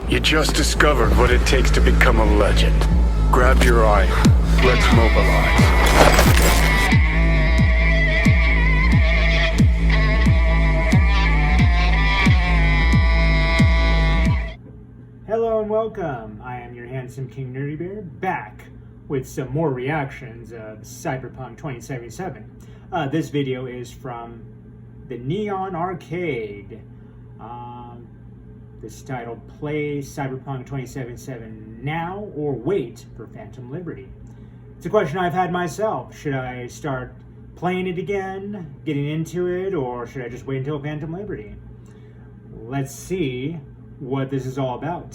You just discovered what it takes to become a legend. Grab your item. Let's mobilize. Hello and welcome. I am your handsome King Nerdy Bear, back with some more reactions of Cyberpunk 2077. This video is from the Neon Arcade. This is titled Play Cyberpunk 2077 Now or Wait for Phantom Liberty. It's a question I've had myself. Should I start playing it again, getting into it, or should I just wait until Phantom Liberty? Let's see what this is all about.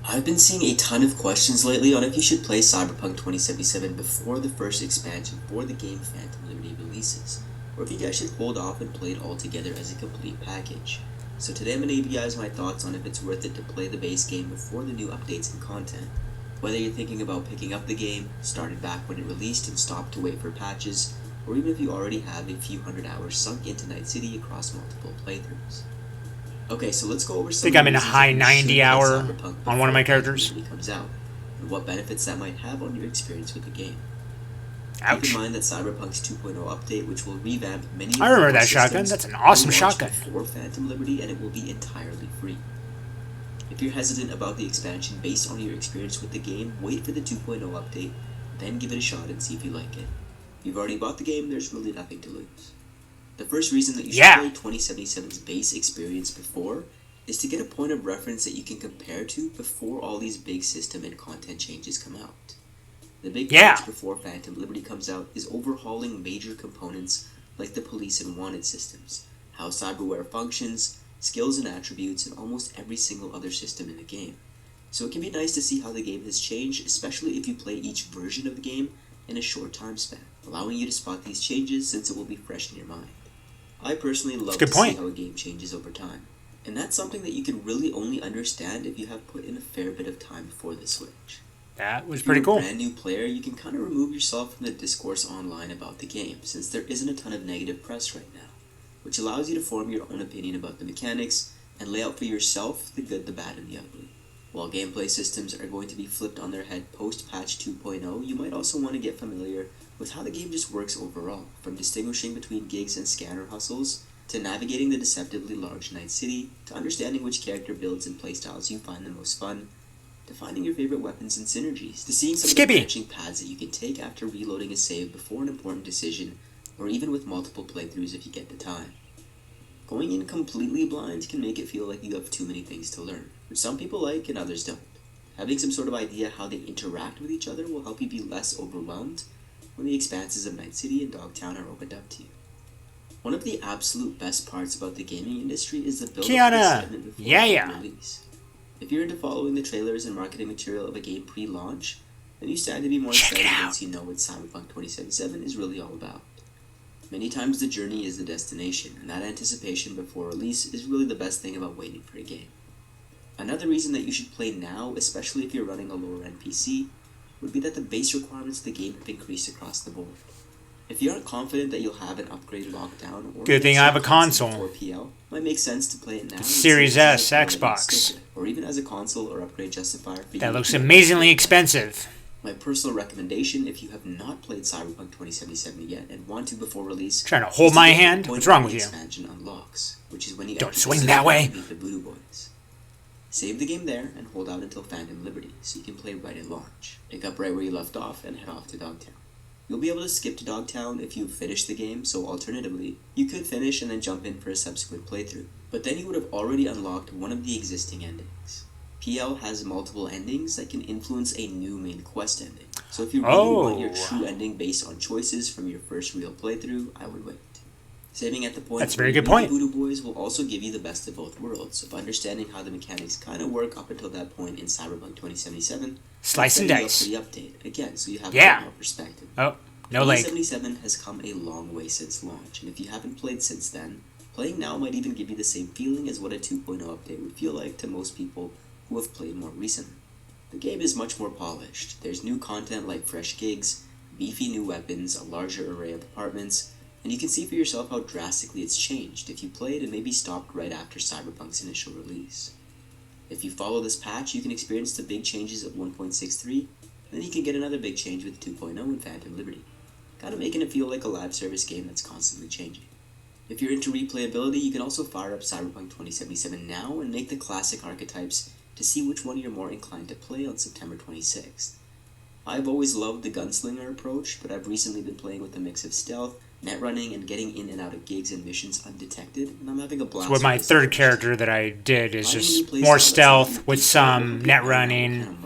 I've been seeing a ton of questions lately on if you should play Cyberpunk 2077 before the first expansion for the game Phantom Liberty releases, or if you guys should hold off and play it all together as a complete package. So today I'm going to give you guys my thoughts on if it's worth it to play the base game before the new updates and content. Whether you're thinking about picking up the game, started back when it released and stopped to wait for patches, or even if you already have a few hundred hours sunk into Night City across multiple playthroughs. Okay, so let's go over some I think I'm in a high 90 hour on one of my characters. Comes out, and what benefits that might have on your experience with the game. Ouch. Keep in mind that Cyberpunk's 2.0 update, which will revamp many of I remember that systems, shotgun. That's an awesome will launch shotgun. before Phantom Liberty, and it will be entirely free. If you're hesitant about the expansion based on your experience with the game, wait for the 2.0 update, then give it a shot and see if you like it. If you've already bought the game, there's really nothing to lose. The first reason that you should play 2077's base experience before is to get a point of reference that you can compare to before all these big system and content changes come out. The big change before Phantom Liberty comes out is overhauling major components like the police and wanted systems, how cyberware functions, skills and attributes, and almost every single other system in the game. So it can be nice to see how the game has changed, especially if you play each version of the game in a short time span, allowing you to spot these changes since it will be fresh in your mind. I personally love to see how a game changes over time, and that's something that you can really only understand if you have put in a fair bit of time before the switch. That was pretty cool. If you're a brand new player, you can kind of remove yourself from the discourse online about the game, since there isn't a ton of negative press right now, which allows you to form your own opinion about the mechanics and lay out for yourself the good, the bad, and the ugly. While gameplay systems are going to be flipped on their head post-patch 2.0, you might also want to get familiar with how the game just works overall, from distinguishing between gigs and scanner hustles, to navigating the deceptively large Night City, to understanding which character builds and playstyles you find the most fun, to finding your favorite weapons and synergies, to seeing some of the branching paths that you can take after reloading a save before an important decision, or even with multiple playthroughs if you get the time. Going in completely blind can make it feel like you have too many things to learn, which some people like and others don't. Having some sort of idea how they interact with each other will help you be less overwhelmed when the expanses of Night City and Dogtown are opened up to you. One of the absolute best parts about the gaming industry is the build-up excitement before release. If you're into following the trailers and marketing material of a game pre-launch, then you stand to be more excited once you know what Cyberpunk 2077 is really all about. Many times the journey is the destination, and that anticipation before release is really the best thing about waiting for a game. Another reason that you should play now, especially if you're running a lower-end PC, would be that the base requirements of the game have increased across the board. If you aren't confident that you'll have an upgrade locked down, or good thing I have a console. PL, might make sense to play it now. The Series S Xbox. Or even as a console or upgrade justifier for that looks amazingly expensive. My personal recommendation, if you have not played Cyberpunk 2077 yet and want to before release, trying to hold my hand? What's wrong with you? Expansion unlocks, which is when you don't swing that way. Beat the Voodoo Boys. Save the game there and hold out until Phantom Liberty, so you can play right at launch. Pick up right where you left off and head off to Dogtown. You'll be able to skip to Dogtown if you've finished the game, so alternatively, you could finish and then jump in for a subsequent playthrough. But then you would have already unlocked one of the existing endings. PL has multiple endings that can influence a new main quest ending. So if you really want your true ending based on choices from your first real playthrough, I would wait. Saving at the point that's a very good point. Voodoo Boys will also give you the best of both worlds, of understanding how the mechanics kind of work up until that point in Cyberpunk 2077. Slice and dice. For the update, again, so you have a bit more perspective. Oh, no leg. 2077 has come a long way since launch, and if you haven't played since then, playing now might even give you the same feeling as what a 2.0 update would feel like to most people who have played more recently. The game is much more polished. There's new content like fresh gigs, beefy new weapons, a larger array of apartments, and you can see for yourself how drastically it's changed if you played and maybe stopped right after Cyberpunk's initial release. If you follow this patch, you can experience the big changes of 1.63, and then you can get another big change with 2.0 and Phantom Liberty, kinda making it feel like a live service game that's constantly changing. If you're into replayability, you can also fire up Cyberpunk 2077 now and make the classic archetypes to see which one you're more inclined to play on September 26th. I've always loved the gunslinger approach, but I've recently been playing with a mix of stealth, net running, and getting in and out of gigs and missions undetected, and I'm having a blast. So with my third character that I did is just more stealth with some net running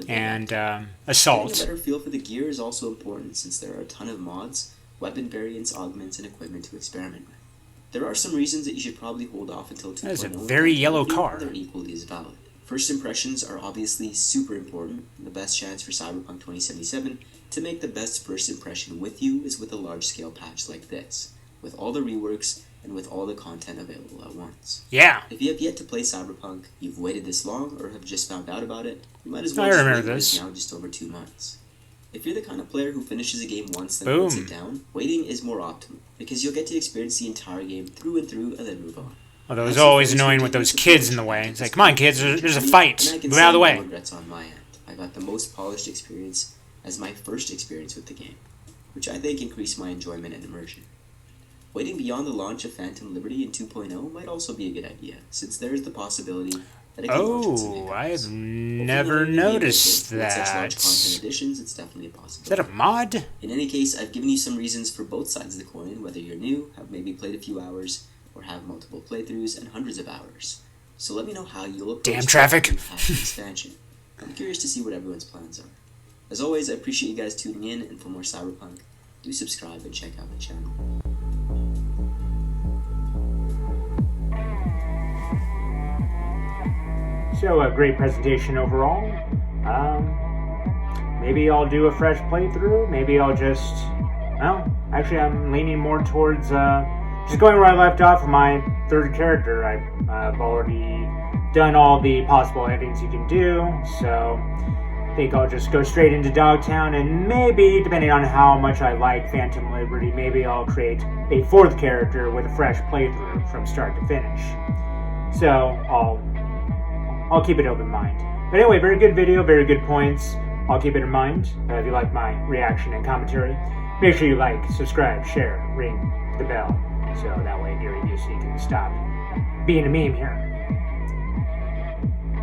and assault. Getting a better feel for the gear is also important since there are a ton of mods, weapon variants, augments, and equipment to experiment with. There are some reasons that you should probably hold off until 2.0. That is a very yellow car. They're equally as valid. First impressions are obviously super important. The best chance for Cyberpunk 2077 to make the best first impression with you is with a large-scale patch like this, with all the reworks and with all the content available at once. Yeah. If you have yet to play Cyberpunk, you've waited this long, or have just found out about it, you might as well I just remember wait this. now just over 2 months. If you're the kind of player who finishes a game once then Boom. puts it down, waiting is more optimal, because you'll get to experience the entire game through and through and then move on. Although it was always annoying with those kids in the way. It's like, come on kids, there's a fight. Move out of the way. No regrets on my end. I got the most polished experience as my first experience with the game, which I think increased my enjoyment and immersion. Waiting beyond the launch of Phantom Liberty in 2.0 might also be a good idea, since there is the possibility that it can launch with some hiccups. I've never noticed With such large that. content additions, it's definitely a possibility. Is that a mod? In any case, I've given you some reasons for both sides of the coin, whether you're new, have maybe played a few hours, or have multiple playthroughs and hundreds of hours. So let me know how you'll approach Damn traffic. expansion. I'm curious to see what everyone's plans are. As always, I appreciate you guys tuning in, and for more Cyberpunk, do subscribe and check out the channel. So a great presentation overall. Maybe I'll do a fresh playthrough. Maybe I'll just, well, actually I'm leaning more towards just going where I left off with my third character. I've already done all the possible endings you can do, so I think I'll just go straight into Dogtown, and maybe, depending on how much I like Phantom Liberty, maybe I'll create a fourth character with a fresh playthrough from start to finish. So I'll keep it open mind. But anyway, very good video, very good points. I'll keep it in mind. If you like my reaction and commentary, make sure you like, subscribe, share, ring the bell, so that way Gary Busey can stop being a meme here.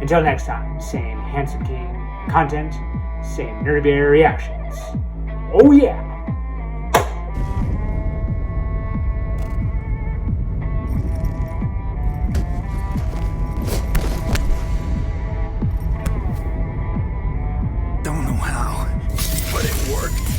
Until next time, same Handsome King content, same Nerdy Bear reactions. Oh yeah! Don't know how, but it worked.